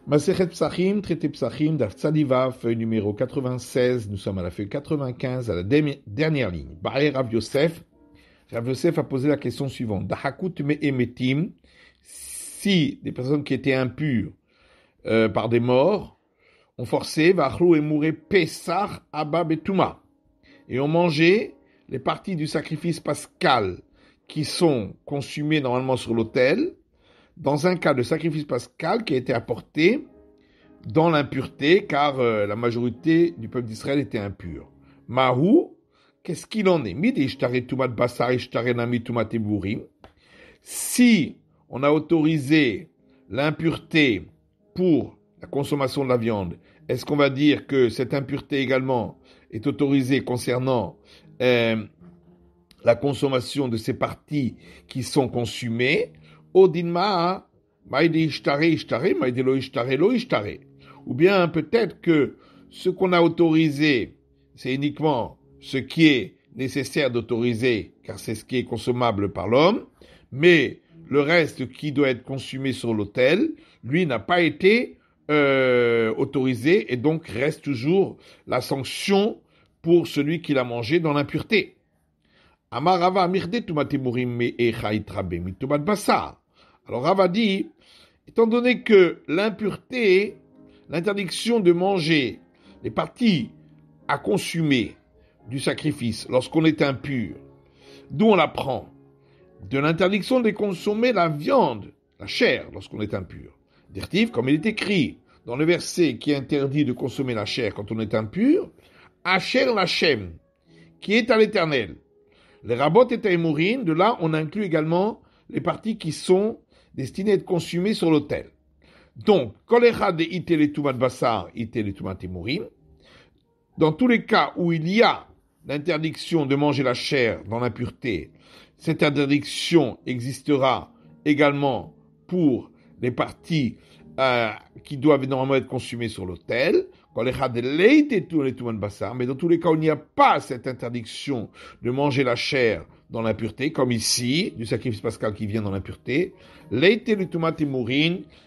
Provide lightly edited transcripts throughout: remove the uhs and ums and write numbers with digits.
Masechet Psachim, traité Psachim, Daf Tzadiva, feuille numéro 96, nous sommes à la feuille 95, à la dernière ligne. Baé Rav Yosef. Rav Yosef a posé la question suivante. Dahakut me emetim, si des personnes qui étaient impures par des morts ont forcé, Vachlou et mouré Pesach Abba Betuma, et ont mangé les parties du sacrifice pascal qui sont consumées normalement sur l'autel, dans un cas de sacrifice pascal qui a été apporté dans l'impureté, car la majorité du peuple d'Israël était impure. Mahou, qu'est-ce qu'il en est? Si on a autorisé l'impureté pour la consommation de la viande, est-ce qu'on va dire que cette impureté également est autorisée concernant la consommation de ces parties qui sont consumées? Ou bien peut-être que ce qu'on a autorisé, c'est uniquement ce qui est nécessaire d'autoriser, car c'est ce qui est consommable par l'homme, mais le reste qui doit être consumé sur l'autel, lui n'a pas été autorisé, et donc reste toujours la sanction pour celui qui l'a mangé dans l'impureté. Alors Rava dit, étant donné que l'impureté, l'interdiction de manger les parties à consommer du sacrifice lorsqu'on est impur, d'où on l'apprend? De l'interdiction de consommer la viande, la chair, lorsqu'on est impur. Dirtiv, comme il est écrit dans le verset qui interdit de consommer la chair quand on est impur, Asher Lachem, qui est à l'Éternel. Les rabot et taïmourines, de là, on inclut également les parties qui sont destinées à être consumées sur l'autel. Donc, kolecha de itele tumat basar, itele tumat taïmourines, dans tous les cas où il y a l'interdiction de manger la chair dans l'impureté, cette interdiction existera également pour les parties qui doivent normalement être consumées sur l'autel. Mais dans tous les cas où il n'y a pas cette interdiction de manger la chair dans l'impureté, comme ici, du sacrifice pascal qui vient dans l'impureté, il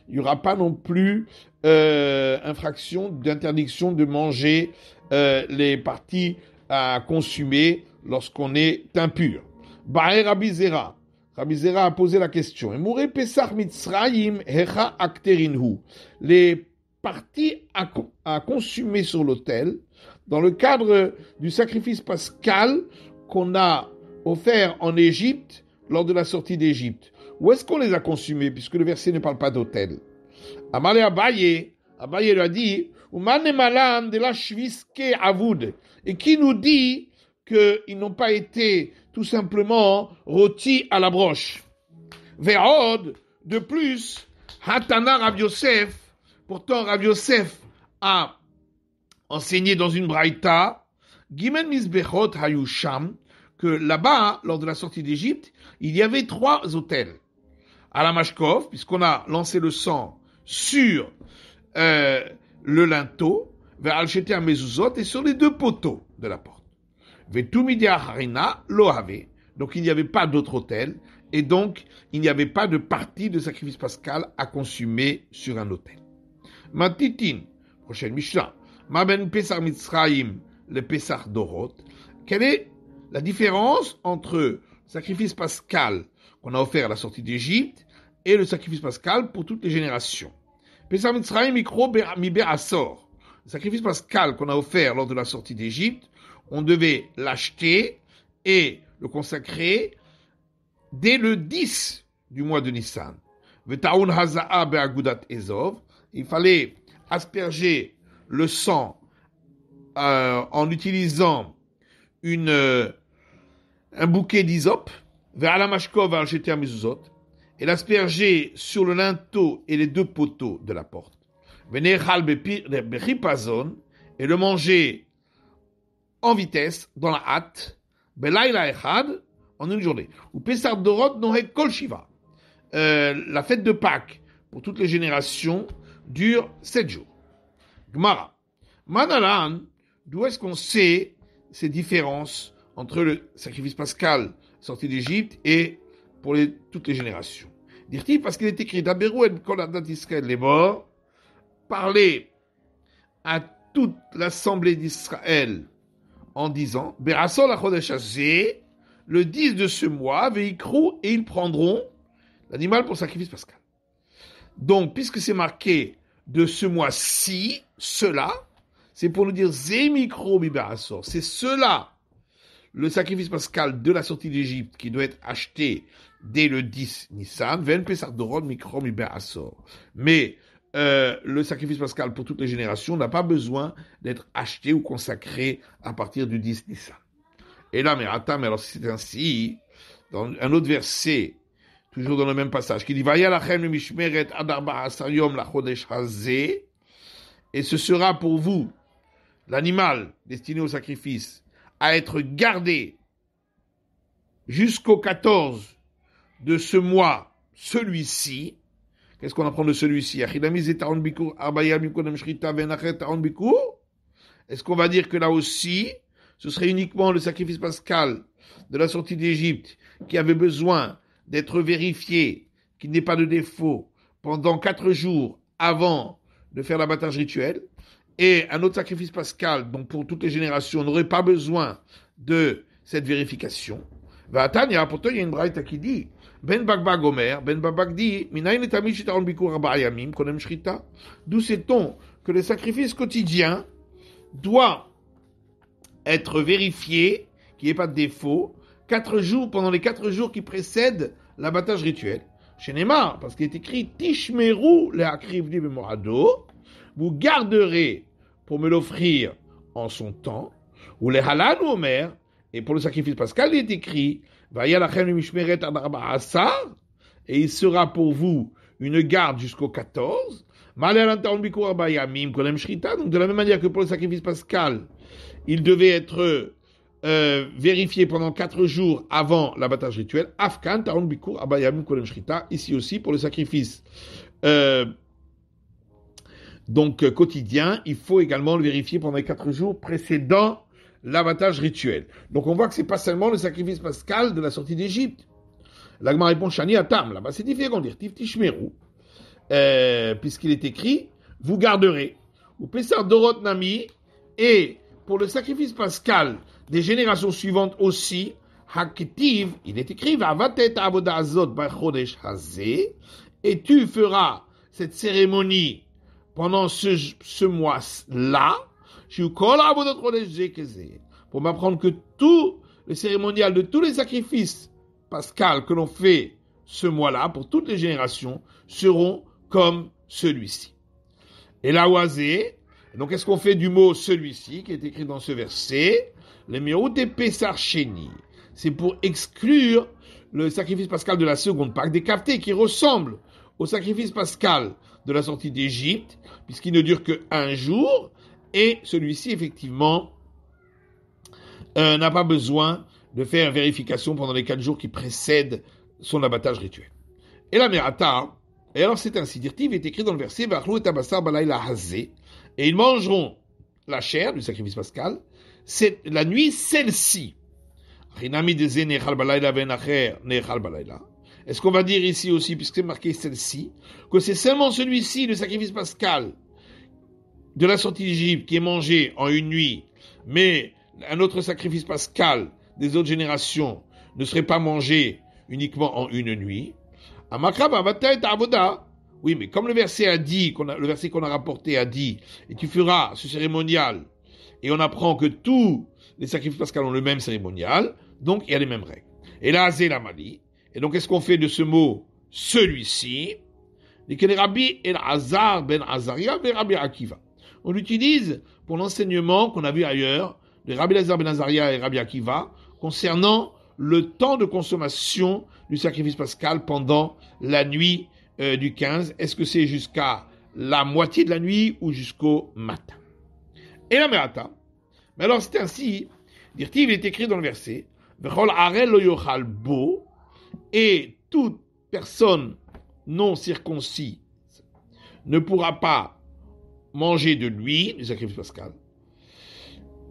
n'y aura pas non plus infraction d'interdiction de manger les parties à consommer lorsqu'on est impur. Baer Rabbi Zera a posé la question. Les parties à consommer sur l'autel, dans le cadre du sacrifice pascal qu'on a offert en Égypte lors de la sortie d'Égypte. Où est-ce qu'on les a consumés, puisque le verset ne parle pas d'autel? Amalé Abaye lui a dit, et qui nous dit qu'ils n'ont pas été tout simplement rôtis à la broche. Ve'od, de plus, Hatana Rav Yosef, pourtant Rav Yosef a enseigné dans une braïta, Gimen Mizbechot Hayusham, que là-bas, lors de la sortie d'Égypte, il y avait 3 autels. À la Mashkov, puisqu'on a lancé le sang sur le linteau, vers Al-Sheter Mezuzot, et sur les 2 poteaux de la porte. Vetumidia Harina Lohave. Donc il n'y avait pas d'autre autel, et donc il n'y avait pas de partie de sacrifice pascal à consommer sur un autel. Matitin, prochaine Mishnah. Maben Pesach Mitzrayim, le Pesach Dorot. Quelle est la différence entre sacrifice pascal qu'on a offert à la sortie d'Égypte et le sacrifice pascal pour toutes les générations? Pesach Mitzrayim Mikro Miber Asor. Le sacrifice pascal qu'on a offert lors de la sortie d'Égypte, on devait l'acheter et le consacrer dès le 10 du mois de Nissan. Vetaun Haza'a Be'agudat Ezov. Il fallait asperger le sang en utilisant un bouquet d'hysope, vers la mashkov al sheter mezuzot, et l'asperger sur le linteau et les 2 poteaux de la porte. Venechal bechipazon, et le manger en vitesse, dans la hâte, belayla echad, en une journée. Ou pesar dorot nohek kol shiva. La fête de Pâques, pour toutes les générations, dure 7 jours. Gemara. Manalan, d'où est-ce qu'on sait ces différences entre le sacrifice pascal sorti d'Égypte et pour toutes les générations? Dit-il parce qu'il est écrit Daberu et Kol Adat Israël les morts, parler à toute l'assemblée d'Israël en disant, Berasol la Hazé, le 10 de ce mois, Veikrou, et ils prendront l'animal pour sacrifice pascal. Donc, puisque c'est marqué de ce mois-ci, cela, c'est pour nous dire Zemikro Biberasor. C'est cela, le sacrifice pascal de la sortie d'Égypte, qui doit être acheté dès le 10 Nissan, Ven Pesach Doron Mikro Biberasor. Mais le sacrifice pascal pour toutes les générations n'a pas besoin d'être acheté ou consacré à partir du 10 Nissan. Et là, mais alors si c'est ainsi, dans un autre verset, toujours dans le même passage, qui dit Vaya lachem mishmeret ad arba'a asar yom lachodesh hazeh, et ce sera pour vous l'animal destiné au sacrifice à être gardé jusqu'au 14 de ce mois, celui-ci. Qu'est-ce qu'on apprend de celui-ci? Est-ce qu'on va dire que là aussi, ce serait uniquement le sacrifice pascal de la sortie d'Égypte qui avait besoin d'être vérifié, qu'il n'ait pas de défaut pendant 4 jours avant de faire l'abattage rituel, et un autre sacrifice pascal, donc pour toutes les générations, n'aurait pas besoin de cette vérification. Pourtant, il y a une braïta qui dit, Ben Bakbag Omer, Ben Bakbag dit, d'où sait-on que le sacrifice quotidien doit être vérifié, qu'il n'y ait pas de défaut, 4 jours, pendant les 4 jours qui précèdent l'abattage rituel. Chez Neymar, parce qu'il est écrit Tishmeru le akrivli b'moado, vous garderez pour me l'offrir en son temps, ou les halal ou omer, et pour le sacrifice pascal, il est écrit Vaya lachem mishmeret ad arba'a asar, et il sera pour vous une garde jusqu'au 14. Donc de la même manière que pour le sacrifice pascal, il devait être vérifié pendant 4 jours avant l'abattage rituel. Afkan, Taron Bikur, Abayamim, Kolem Shrita. Ici aussi, pour le sacrifice quotidien, il faut également le vérifier pendant les 4 jours précédant l'abattage rituel. Donc on voit que c'est pas seulement le sacrifice pascal de la sortie d'Égypte. L'Agma répond Shani Atam. Là-bas, c'est différent de dire Tif Tishmeru, puisqu'il est écrit vous garderez. Ou Pesar Dorot Nami, et pour le sacrifice pascal des générations suivantes aussi, Haketiv, il est écrit Vavatet Avoda Azot Bachodesh Hazeh, et tu feras cette cérémonie pendant ce mois-là, pour m'apprendre que tout le cérémonial de tous les sacrifices pascal que l'on fait ce mois-là, pour toutes les générations, seront comme celui-ci. Et la oisé, donc qu'est-ce qu'on fait du mot celui-ci, qui est écrit dans ce verset? Le Meroute Pesar Sheni. C'est pour exclure le sacrifice pascal de la seconde Pâque des Kafté, qui ressemble au sacrifice pascal de la sortie d'Égypte, puisqu'il ne dure que 1 jour, et celui-ci, effectivement, n'a pas besoin de faire une vérification pendant les 4 jours qui précèdent son abattage rituel. Et la Merata, et alors c'est ainsi, Dirtiv est écrit dans le verset, Vachlou et Tabassar Balayla Hazé, et ils mangeront la chair du sacrifice pascal, c'est la nuit celle-ci. Est-ce qu'on va dire ici aussi, puisque c'est marqué celle-ci, que c'est seulement celui-ci, le sacrifice pascal de la sortie d'Égypte, qui est mangé en une nuit, mais un autre sacrifice pascal des autres générations ne serait pas mangé uniquement en une nuit? Oui, mais comme le verset a dit, le verset qu'on a rapporté a dit, et tu feras ce cérémonial, et on apprend que tous les sacrifices pascals ont le même cérémonial, donc il y a les mêmes règles. Et là, c'est la Mali. Et donc, qu'est-ce qu'on fait de ce mot celui-ci? Rabbi El-Azar ben Azaria ben Rabbi Akiva. On l'utilise pour l'enseignement qu'on a vu ailleurs de Rabbi El-Azar ben Azaria et Rabbi Akiva concernant le temps de consommation du sacrifice pascal pendant la nuit du 15. Est-ce que c'est jusqu'à la moitié de la nuit ou jusqu'au matin? Et la Merata. Mais alors c'est ainsi, il est écrit dans le verset, et toute personne non circoncis ne pourra pas manger de lui, du sacrifice pascal,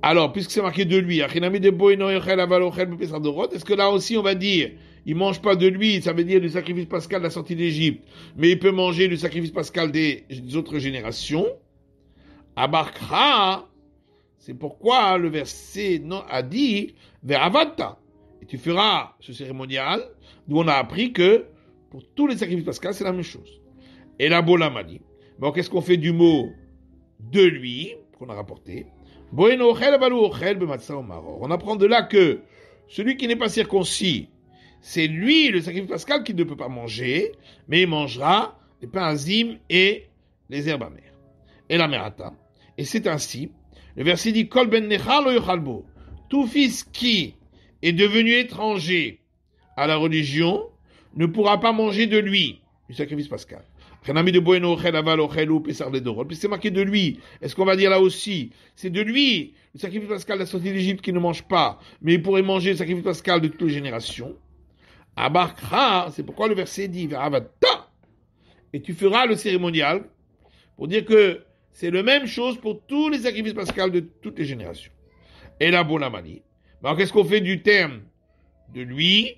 Alors, puisque c'est marqué de lui, est-ce que là aussi on va dire, il mange pas de lui, ça veut dire du sacrifice pascal de la sortie d'Égypte, mais il peut manger du sacrifice pascal des autres générations? Abarkra, c'est pourquoi le verset a dit, Ve'avata, et tu feras ce cérémonial, d'où on a appris que pour tous les sacrifices pascal, c'est la même chose. Et la Bolam a dit, bon, qu'est-ce qu'on fait du mot de lui, qu'on a rapporté? On apprend de là que celui qui n'est pas circoncis, c'est lui, le sacrifice pascal, qui ne peut pas manger, mais il mangera les pains azim et les herbes amères. Et la merata. Et c'est ainsi, le verset dit, Kol ben nechar lo yochalbo. Tout fils qui est devenu étranger à la religion ne pourra pas manger de lui, du sacrifice pascal. Puis c'est marqué de lui. Est-ce qu'on va dire là aussi, c'est de lui, le sacrifice pascal de la sortie d'Égypte qui ne mange pas, mais il pourrait manger le sacrifice pascal de toutes les générations. Abarkra, c'est pourquoi le verset dit, et tu feras le cérémonial, pour dire que c'est la même chose pour tous les sacrifices pascal de toutes les générations. Et la Bolamani. Alors qu'est-ce qu'on fait du terme de lui?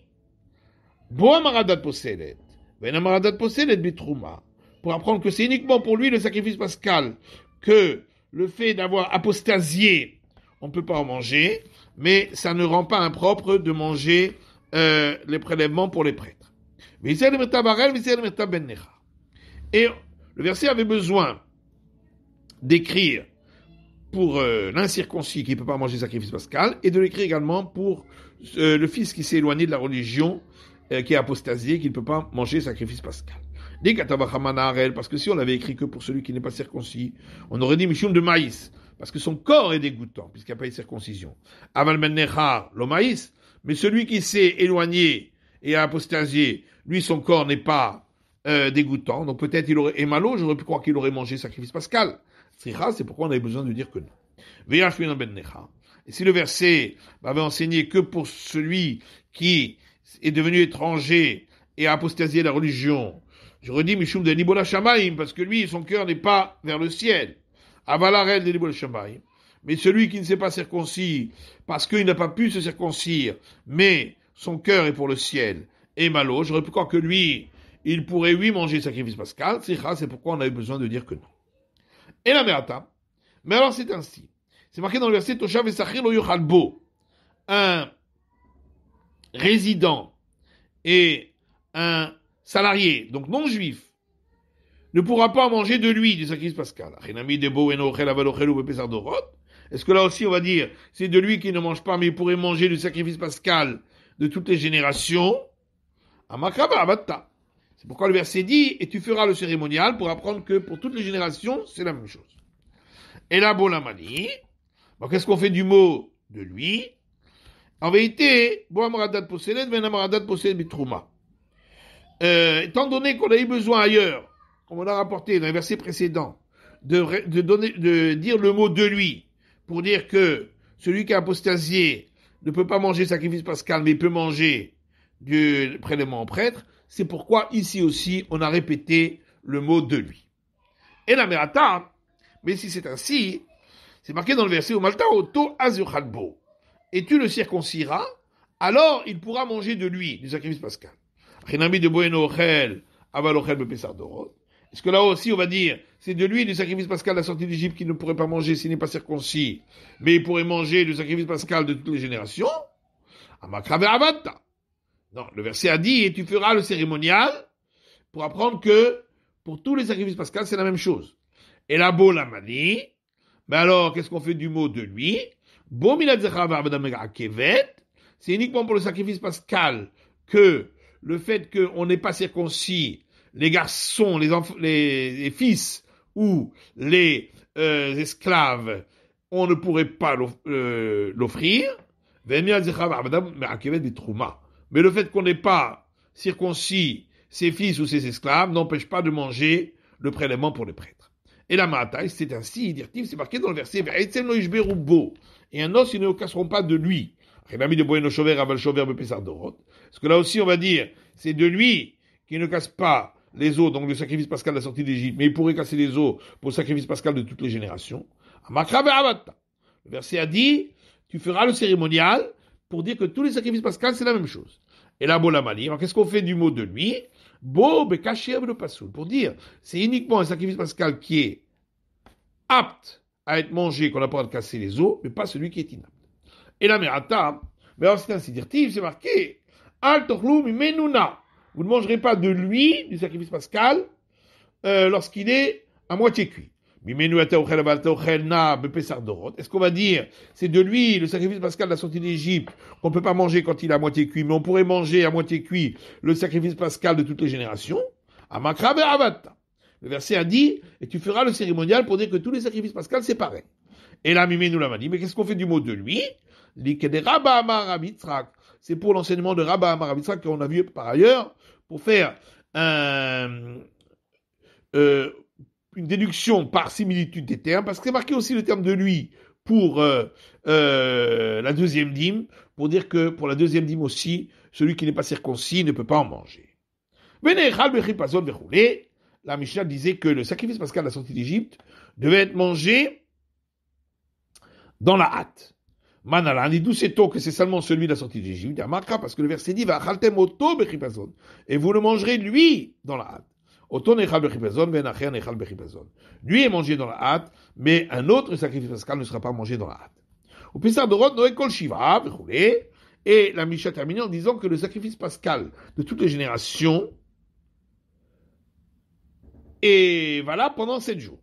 Boamaradat poselet. Venamaradat poselet bitrouma. Pour apprendre que c'est uniquement pour lui le sacrifice pascal que le fait d'avoir apostasié, on ne peut pas en manger, mais ça ne rend pas impropre de manger les prélèvements pour les prêtres. Et le verset avait besoin d'écrire pour l'incirconcis qui ne peut pas manger le sacrifice pascal, et de l'écrire également pour le fils qui s'est éloigné de la religion, qui est apostasié, qui ne peut pas manger le sacrifice pascal. Parce que si on l'avait écrit que pour celui qui n'est pas circoncis, on aurait dit Mishum de maïs, parce que son corps est dégoûtant, puisqu'il n'y a pas eu de circoncision. Aval men nechar, le maïs, mais celui qui s'est éloigné et a apostasié, lui son corps n'est pas dégoûtant, donc peut-être il aurait, et malo, j'aurais pu croire qu'il aurait mangé le sacrifice pascal. Sricha, c'est pourquoi on avait besoin de dire que non. Et si le verset m'avait enseigné que pour celui qui est devenu étranger et a apostasié la religion, j'aurais dit Mishum de Libola Shamaim, parce que lui, son cœur n'est pas vers le ciel. Avalarel de Libola Shamaim. Mais celui qui ne s'est pas circoncis, parce qu'il n'a pas pu se circoncire, mais son cœur est pour le ciel, et malo, j'aurais pu croire que lui, il pourrait, lui, manger le sacrifice pascal. C'est pourquoi on avait besoin de dire que non. Et la merata. Mais alors c'est ainsi. C'est marqué dans le verset Toshav Esachir lo yochalbo. Un résident et un salarié, donc non juif, ne pourra pas manger de lui du sacrifice pascal. Est-ce que là aussi on va dire c'est de lui qui ne mange pas, mais il pourrait manger du sacrifice pascal de toutes les générations? C'est pourquoi le verset dit, et tu feras le cérémonial pour apprendre que pour toutes les générations, c'est la même chose. Et là, Bolamani, bon, qu'est-ce qu'on fait du mot de lui? En vérité, étant donné qu'on a eu besoin ailleurs, comme on a rapporté dans les versets précédents, de dire le mot de lui, pour dire que celui qui a apostasié ne peut pas manger sacrifice pascal, mais il peut manger du prélèvement en prêtre, c'est pourquoi ici aussi on a répété le mot de lui. Et la merata, mais si c'est ainsi, c'est marqué dans le verset Malta Oto Azurchalbo. Et tu le circonciras, alors il pourra manger de lui, du sacrifice pascal. Est-ce que là aussi on va dire, c'est de lui du sacrifice pascal de la sortie d'Égypte qu'il ne pourrait pas manger s'il n'est pas circoncis, mais il pourrait manger du sacrifice pascal de toutes les générations? Non, le verset a dit, et tu feras le cérémonial pour apprendre que pour tous les sacrifices pascal, c'est la même chose. Et la Bola m'a dit, mais alors, qu'est-ce qu'on fait du mot de lui? C'est uniquement pour le sacrifice pascal que le fait qu'on n'est pas circoncis, les garçons, les fils ou les esclaves, on ne pourrait pas l'offrir. Mais le fait qu'on n'ait pas circoncis ses fils ou ses esclaves n'empêche pas de manger le prélèvement pour les prêtres. Et la mataille, c'est ainsi, c'est marqué dans le verset, et un os, ils ne casseront pas de lui. Parce que là aussi, on va dire, c'est de lui qui ne casse pas les os, donc le sacrifice pascal de la sortie d'Égypte, mais il pourrait casser les os pour le sacrifice pascal de toutes les générations. Le verset a dit, tu feras le cérémonial pour dire que tous les sacrifices pascals, c'est la même chose. Et là, Bolamani, alors qu'est-ce qu'on fait du mot de nuit? Bo, bekaché, le pasoul. Pour dire, c'est uniquement un sacrifice pascal qui est apte à être mangé, qu'on n'a pas le droit de casser les os, mais pas celui qui est inapte. Et la merata, mais alors c'est un sidirtif, c'est marqué, al tochlou mimenouna. Vous ne mangerez pas de lui, du sacrifice pascal, lorsqu'il est à moitié cuit. Est-ce qu'on va dire, c'est de lui, le sacrifice pascal de la sortie d'Égypte, qu'on ne peut pas manger quand il est à moitié cuit, mais on pourrait manger à moitié cuit le sacrifice pascal de toutes les générations? Le verset a dit, et tu feras le cérémonial pour dire que tous les sacrifices pascals, c'est pareil. Et là, Mimé nous l'a dit, mais qu'est-ce qu'on fait du mot de lui? C'est pour l'enseignement de Rabba Amar Rav Yitzhak qu'on a vu par ailleurs, pour faire une déduction par similitude des termes, parce que c'est marqué aussi le terme de lui pour la deuxième dîme, pour dire que pour la deuxième dîme aussi, celui qui n'est pas circoncis ne peut pas en manger. La Mishnah disait que le sacrifice pascal de la sortie d'Égypte devait être mangé dans la hâte. Manala, d'où sait-on que c'est seulement celui de la sortie d'Égypte? Parce que le verset dit, et vous le mangerez lui dans la hâte. Lui est mangé dans la hâte, mais un autre sacrifice pascal ne sera pas mangé dans la hâte. Au Pessah de Rod, Noé Kol Shiva, et la Mishnah termine en disant que le sacrifice pascal de toutes les générations est valable pendant 7 jours.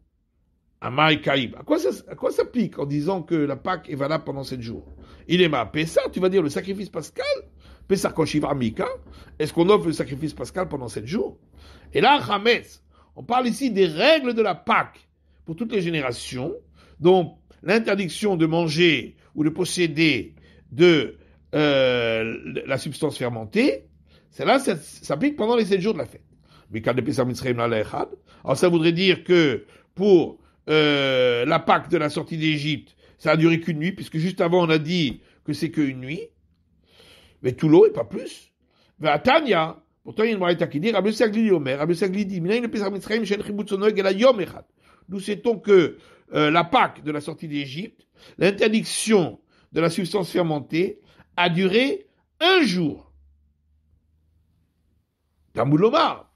Amai Kaïb. À quoi ça pique en disant que la Pâque est valable pendant 7 jours? Il est ma Pessah, tu vas dire le sacrifice pascal? Pessah Kol Shiva Mika? Est-ce qu'on offre le sacrifice pascal pendant 7 jours? Et là, Hametz, on parle ici des règles de la Pâque pour toutes les générations, donc l'interdiction de manger ou de posséder de la substance fermentée, celle-là, ça s'applique pendant les 7 jours de la fête. Alors ça voudrait dire que pour la Pâque de la sortie d'Égypte, ça a duré qu'une nuit, puisque juste avant on a dit que c'est qu'une nuit, mais tout l'eau et pas plus. Tanya, pourtant il y a une braïta qui dit, Rabbi Sagli Omer, Rabbi Sagli dit, nous sait-on que la Pâque de la sortie d'Égypte, l'interdiction de la substance fermentée, a duré 1 jour. Tamoulomar,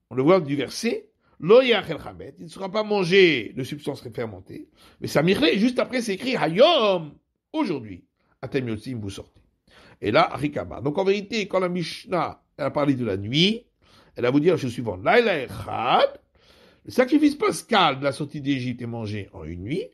on le voit du verset, il ne sera pas mangé de substance fermentée, mais ça miré, juste après c'est écrit Hayom, aujourd'hui, Atem Yotzim, vous sortez. Et là, Rikaba. Donc en vérité, quand la Mishnah elle a parlé de la nuit, elle va vous dire le suivant, Laila Echad, le sacrifice pascal de la sortie d'Égypte est mangé en une nuit,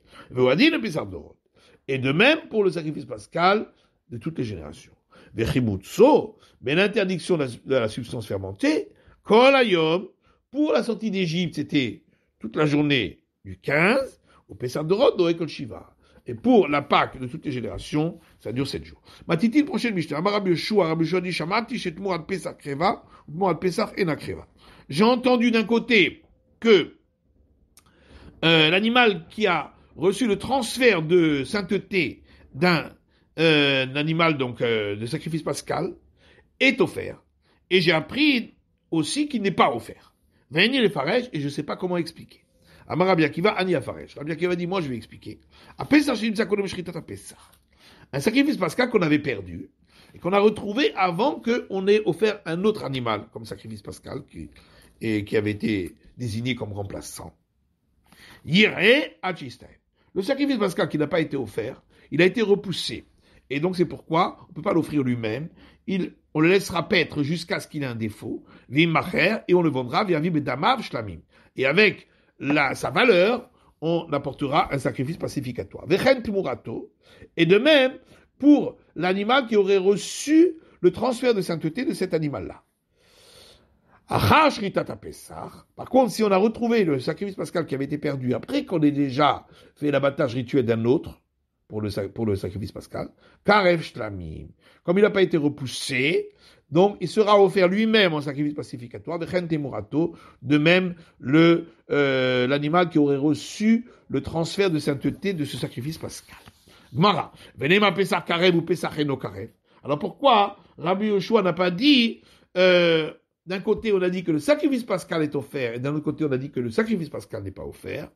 et de même pour le sacrifice pascal de toutes les générations. Vechibutso, mais l'interdiction de la substance fermentée, Kol Hayom, pour la sortie d'Égypte, c'était toute la journée du 15, au Pessah de Rod, Noé Kol Shiva. Et pour la Pâque de toutes les générations, ça dure 7 jours. Matiti, le prochain Mishnah. Rabbi Yeshua, dit, Shamati, Shetmurat Pesach Kreva, Murat Pesach Ena Kreva. J'ai entendu d'un côté que l'animal qui a reçu le transfert de sainteté d'un animal donc de sacrifice pascal est offert. Et j'ai appris aussi qu'il n'est pas offert. Venir les Faresh, et je ne sais pas comment expliquer. Amar Rabbi Akiva, Ani Afaresh. Rabbi Akiva dit, moi je vais expliquer. Un sacrifice pascal qu'on avait perdu, et qu'on a retrouvé avant qu'on ait offert un autre animal comme sacrifice pascal, qui avait été désigné comme remplaçant. Yireh Achistai. Le sacrifice pascal qui n'a pas été offert, il a été repoussé. Et donc c'est pourquoi on ne peut pas l'offrir lui-même. On le laissera paître jusqu'à ce qu'il ait un défaut, v'immacher, et on le vendra via bedamav shlamim. Et avec sa valeur, on apportera un sacrifice pacificatoire. Vechen tmurato. Et de même pour l'animal qui aurait reçu le transfert de sainteté de cet animal-là. Par contre, si on a retrouvé le sacrifice pascal qui avait été perdu après qu'on ait déjà fait l'abattage rituel d'un autre, pour le sacrifice pascal, Karev Shlamim, comme il n'a pas été repoussé, donc il sera offert lui-même en sacrifice pacificatoire, de même l'animal qui aurait reçu le transfert de sainteté de ce sacrifice pascal. Gmara, Venema Pesach Karev ou Pesach Eno Karev. Alors pourquoi Rabbi Yoshua n'a pas dit, d'un côté on a dit que le sacrifice pascal est offert, et d'un autre côté on a dit que le sacrifice pascal n'est pas offert.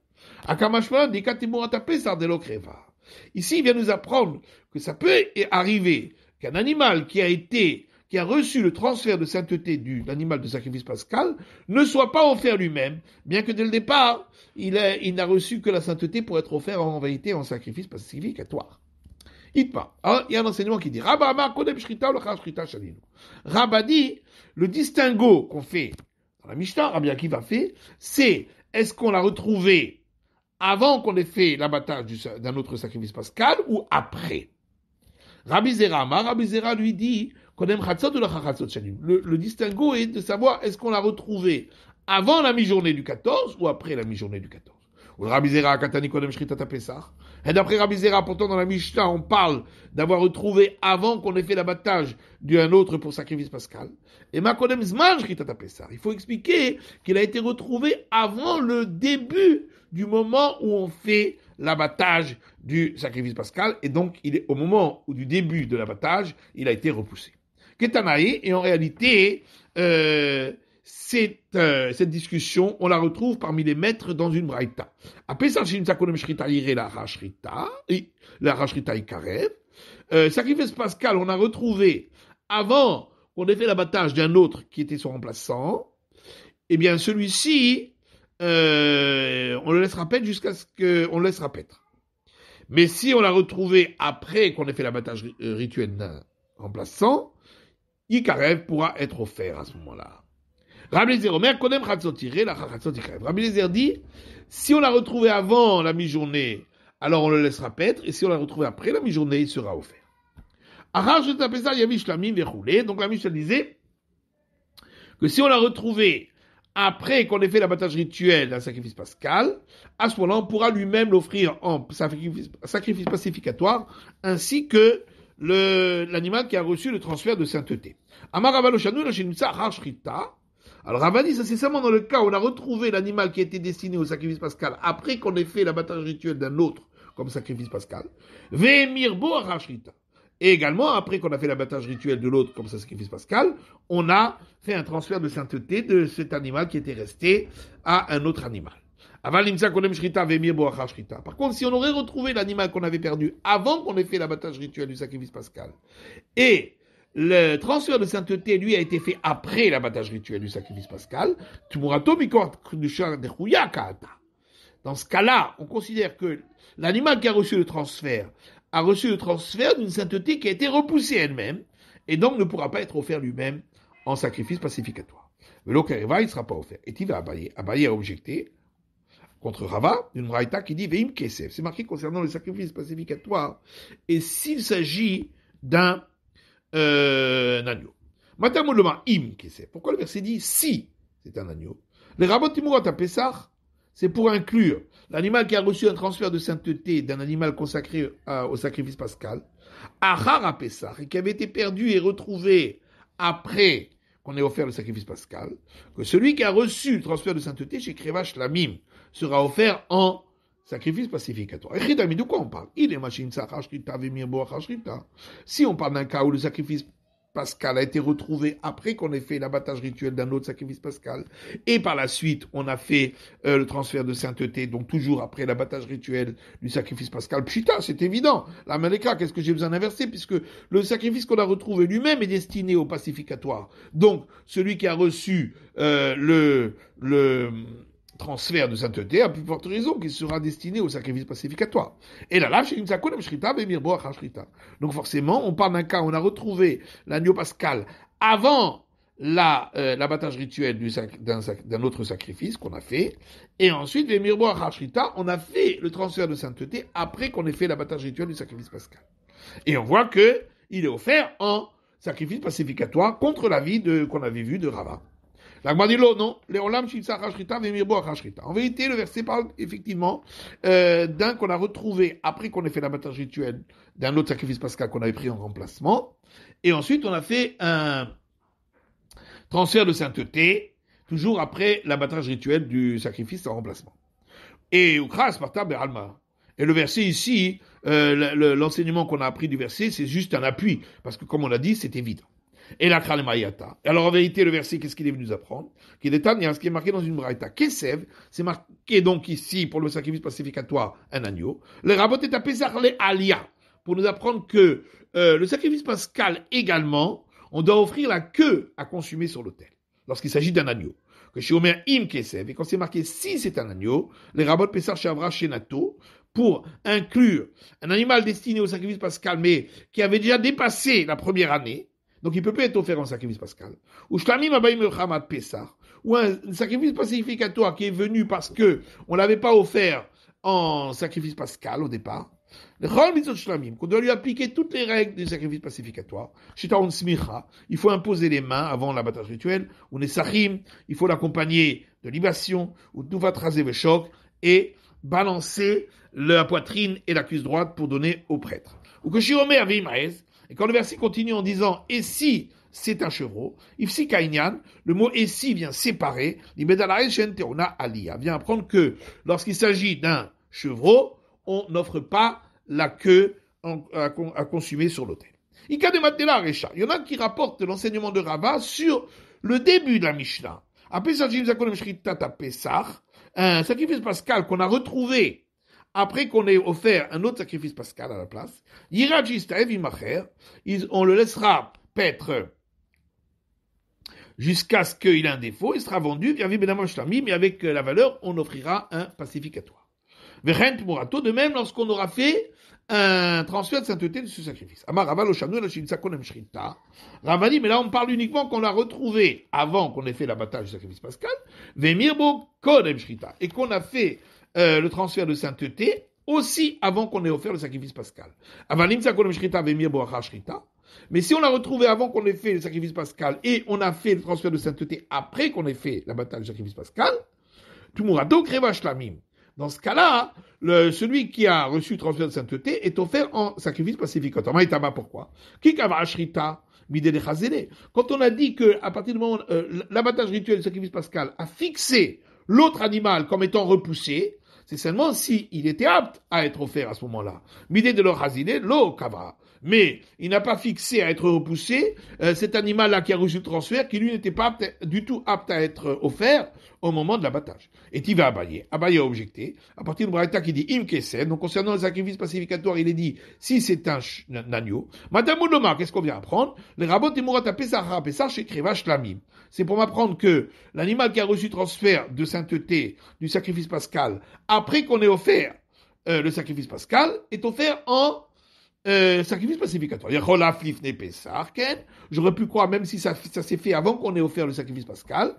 Akamashma, Dikatimurata Pesach de l'Okreva. Ici, il vient nous apprendre que ça peut arriver qu'un animal qui a reçu le transfert de sainteté de l'animal de sacrifice pascal ne soit pas offert lui-même, bien que dès le départ, il n'a reçu que la sainteté pour être offert en vérité en sacrifice pacificatoire. Itma. Alors, il y a un enseignement qui dit Rabba Amar Kodem Shrita ou Lachar Shrita Shalinu. Rabba dit le distinguo qu'on fait dans la Mishnah, Rabbi Akiva fait, c'est est-ce qu'on l'a retrouvé avant qu'on ait fait l'abattage d'un autre sacrifice pascal ou après. Rabbi Zera lui dit Kodem Chatzot ou Lachar Chatzot Shalinu. Le distinguo est de savoir est-ce qu'on l'a retrouvé avant la mi-journée du 14 ou après la mi-journée du 14. Ou Rabbi Zera Katani Kodem Shrita Pesach. Et d'après Rabbi Zera, pourtant dans la Mishnah, on parle d'avoir retrouvé avant qu'on ait fait l'abattage d'un autre pour sacrifice pascal. Et Makodem Zman Shrita Pesach. Il faut expliquer qu'il a été retrouvé avant le début du moment où on fait l'abattage du sacrifice pascal. Et donc, il est au moment où du début de l'abattage, il a été repoussé. Ketanaï, et en réalité, cette discussion, on la retrouve parmi les maîtres dans une braïta. Sacrifice pascal, on a retrouvé avant qu'on ait fait l'abattage d'un autre qui était son remplaçant. Eh bien, celui-ci, on le laissera paître jusqu'à ce qu'on le laissera paître. Mais si on l'a retrouvé après qu'on ait fait l'abattage rituel d'un remplaçant, Ikarev pourra être offert à ce moment-là. Rabbi Eliezer dit, si on l'a retrouvé avant la mi-journée, alors on le laissera paître, et si on l'a retrouvé après la mi-journée, il sera offert. Donc la Mishnah disait que si on l'a retrouvé après qu'on ait fait l'abattage rituel d'un sacrifice pascal, à ce moment-là, on pourra lui-même l'offrir en sacrifice pacificatoire, ainsi que l'animal qui a reçu le transfert de sainteté. Alors Rava dit, ça c'est seulement dans le cas où on a retrouvé l'animal qui a été destiné au sacrifice pascal après qu'on ait fait l'abattage rituel d'un autre comme sacrifice pascal. Et également, après qu'on a fait l'abattage rituel de l'autre comme sacrifice pascal, on a fait un transfert de sainteté de cet animal qui était resté à un autre animal. Par contre, si on aurait retrouvé l'animal qu'on avait perdu avant qu'on ait fait l'abattage rituel du sacrifice pascal, et le transfert de sainteté, lui, a été fait après l'abattage rituel du sacrifice pascal, dans ce cas-là, on considère que l'animal qui a reçu le transfert d'une sainteté qui a été repoussée elle-même, et donc ne pourra pas être offert lui-même en sacrifice pacificatoire. Mais l'Okareva, il ne sera pas offert. Et il va Abaye a objecté contre Rava, d'une braïta qui dit Veim Kesef. C'est marqué concernant le sacrifice pacificatoire. Et s'il s'agit d'un agneau. Matamuloma im Kesef. Pourquoi le verset dit si c'est un agneau? Les Rabot Timurat à Pessah, c'est pour inclure l'animal qui a reçu un transfert de sainteté d'un animal consacré au sacrifice pascal, Achar à Pessah, et qui avait été perdu et retrouvé après qu'on ait offert le sacrifice pascal, que celui qui a reçu le transfert de sainteté chez Krevash Lamim sera offert en sacrifice pacificatoire. Et de quoi on parle? Si on parle d'un cas où le sacrifice pascal a été retrouvé après qu'on ait fait l'abattage rituel d'un autre sacrifice pascal, et par la suite on a fait le transfert de sainteté, donc toujours après l'abattage rituel du sacrifice pascal, pshita, c'est évident. La maleka, qu'est-ce que j'ai besoin d'inverser, puisque le sacrifice qu'on a retrouvé lui-même est destiné au pacificatoire. Donc celui qui a reçu le transfert de sainteté, à plus forte raison qu'il sera destiné au sacrifice pacificatoire. Et là, donc forcément, on parle d'un cas où on a retrouvé l'agneau pascal avant l'abattage rituel d'un autre sacrifice qu'on a fait, et ensuite, on a fait le transfert de sainteté après qu'on ait fait l'abattage rituel du sacrifice pascal. Et on voit que il est offert en sacrifice pacificatoire contre l'avis qu'on avait vu de Rava. La Gemara dit non, en vérité, le verset parle effectivement d'un qu'on a retrouvé après qu'on ait fait l'abattage rituel d'un autre sacrifice pascal qu'on avait pris en remplacement, et ensuite on a fait un transfert de sainteté, toujours après l'abattage rituel du sacrifice en remplacement. Et le verset ici, l'enseignement qu'on a appris du verset, c'est juste un appui, parce que comme on l'a dit, c'est évident. Et la Kralemayata. Alors en vérité, le verset, qu'est-ce qu'il est venu nous apprendre? Qu'il est ce qui est marqué dans une braïta. Kesev, c'est marqué donc ici, pour le sacrifice pacificatoire, un agneau. Le rabot est appelé Zarle Alia, pour nous apprendre que le sacrifice pascal également, on doit offrir la queue à consumer sur l'autel, lorsqu'il s'agit d'un agneau. Que chez Omer Im Kesev, et quand c'est marqué si c'est un agneau, les rabot Pessar Shavra Shenato, pour inclure un animal destiné au sacrifice pascal, mais qui avait déjà dépassé la première année, donc il ne peut pas être offert en sacrifice pascal, ou Shlamim Abayim Elchamat Pessar, ou un sacrifice pacificatoire qui est venu parce que on l'avait pas offert en sacrifice pascal au départ, qu'on doit lui appliquer toutes les règles du sacrifice pacificatoire. Il faut imposer les mains avant l'abattage rituel, ou Nesachim, il faut l'accompagner de libation, ou Tuvat Razé Veshok, et balancer la poitrine et la cuisse droite pour donner au prêtre. Ou que Shiomer Vimaez, et quand le verset continue en disant, et si c'est un chevreau, Ifsi Kainyan, le mot et si vient séparer, vient apprendre que lorsqu'il s'agit d'un chevreau, on n'offre pas la queue à consommer sur l'autel. Il y en a qui rapportent l'enseignement de Rava sur le début de la Mishnah. Un sacrifice pascal qu'on a retrouvé après qu'on ait offert un autre sacrifice pascal à la place. On le laissera paître jusqu'à ce qu'il ait un défaut, il sera vendu, mais avec la valeur, on offrira un pacificatoire. De même, lorsqu'on aura fait un transfert de sainteté de ce sacrifice. Rava dit, mais là on parle uniquement qu'on l'a retrouvé avant qu'on ait fait l'abattage du sacrifice pascal, et qu'on a fait le transfert de sainteté aussi avant qu'on ait offert le sacrifice pascal. Mais si on l'a retrouvé avant qu'on ait fait le sacrifice pascal et on a fait le transfert de sainteté après qu'on ait fait l'abattage du sacrifice pascal, dans ce cas-là, celui qui a reçu le transfert de sainteté est offert en sacrifice pacificatoire. Pourquoi? Quand on a dit qu'à partir du moment où l'abattage rituel du sacrifice pascal a fixé l'autre animal comme étant repoussé, c'est seulement s'il était apte à être offert à ce moment-là. Midé de l'ochazine, l'eau kavra. Mais il n'a pas fixé à être repoussé cet animal-là qui a reçu le transfert, qui lui n'était pas du tout apte à être offert au moment de l'abattage. Et il va Abaye. Abaye a objecté. À partir de Braïta qui dit im kesed, donc concernant le sacrifice pacificatoire, il est dit si c'est un agneau. Madame Mouloma, qu'est-ce qu'on vient apprendre? Les rabots et Mourat Pesach Pesach chez Krevash Lamim. C'est pour m'apprendre que l'animal qui a reçu transfert de sainteté du sacrifice pascal, après qu'on ait offert le sacrifice pascal, est offert en sacrifice pacificatoire. J'aurais pu croire, même si ça s'est fait avant qu'on ait offert le sacrifice pascal.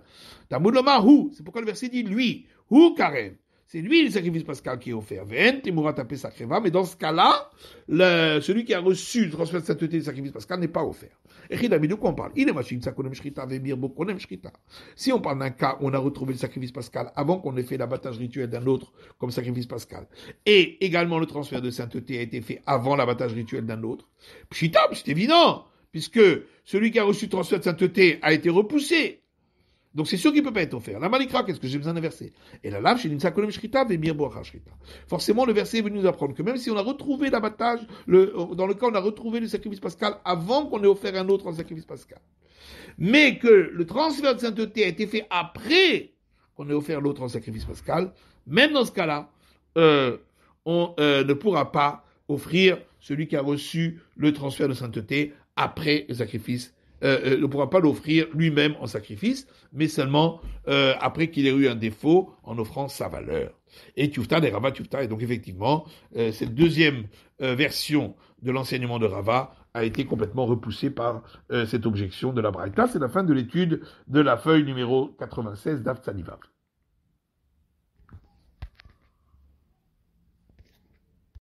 C'est pourquoi le verset dit lui. Hu karev. C'est lui le sacrifice pascal qui est offert. Mais dans ce cas-là, celui qui a reçu le transfert de sainteté du sacrifice pascal n'est pas offert. Et de quoi on parle? Si on parle d'un cas où on a retrouvé le sacrifice pascal avant qu'on ait fait l'abattage rituel d'un autre comme sacrifice pascal, et également le transfert de sainteté a été fait avant l'abattage rituel d'un autre, pshita, c'est évident, puisque celui qui a reçu le transfert de sainteté a été repoussé. Donc c'est sûr qu'il ne peut pas être offert. La malikra, qu'est-ce que j'ai besoin d'un verset? Et la lave, chez l'imsakolem shrita, vemir boacha shrita. Forcément, le verset est venu nous apprendre que même si on a retrouvé l'abattage, dans le cas où on a retrouvé le sacrifice pascal avant qu'on ait offert un autre en sacrifice pascal, mais que le transfert de sainteté a été fait après qu'on ait offert l'autre en sacrifice pascal, même dans ce cas-là, on ne pourra pas offrir celui qui a reçu le transfert de sainteté après le sacrifice ne pourra pas l'offrir lui-même en sacrifice, mais seulement après qu'il ait eu un défaut en offrant sa valeur. Et Tufta des Rava Tufta, et donc effectivement, cette deuxième version de l'enseignement de Rava a été complètement repoussée par cette objection de la Braïta. C'est la fin de l'étude de la feuille numéro 96 d'Aftanivav.